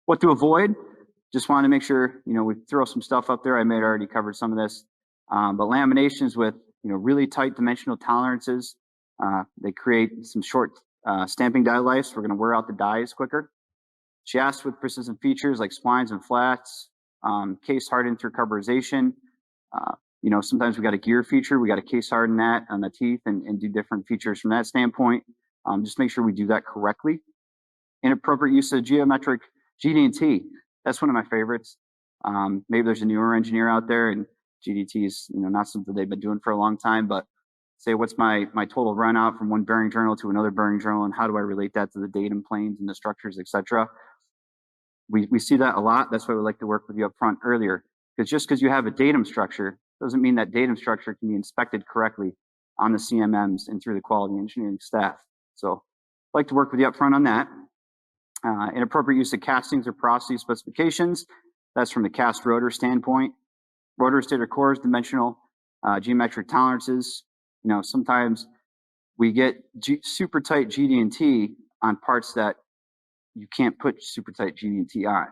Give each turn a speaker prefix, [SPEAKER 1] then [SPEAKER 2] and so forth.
[SPEAKER 1] What to avoid? Just want to make sure, we throw some stuff up there. I may have already covered some of this, but laminations with, really tight dimensional tolerances, they create some short stamping die lives. We're going to wear out the dies quicker. Shafts with persistent features like splines and flats, case hardened through carburization. Sometimes we got a gear feature. We got to case harden that on the teeth and do different features from that standpoint. Just make sure we do that correctly. Inappropriate use of geometric GD&T. That's one of my favorites. Maybe there's a newer engineer out there and GDT is not something they've been doing for a long time, but say what's my total run out from one bearing journal to another bearing journal and how do I relate that to the datum planes and the structures, etc. We see that a lot. That's why we like to work with you up front earlier, because just because you have a datum structure doesn't mean that datum structure can be inspected correctly on the CMMs and through the quality engineering staff. So I'd like to work with you up front on that. Inappropriate use of castings or process specifications. That's from the cast rotor standpoint. Rotor stator cores, dimensional geometric tolerances. Sometimes we get super tight GD&T on parts that you can't put super tight GD&T on.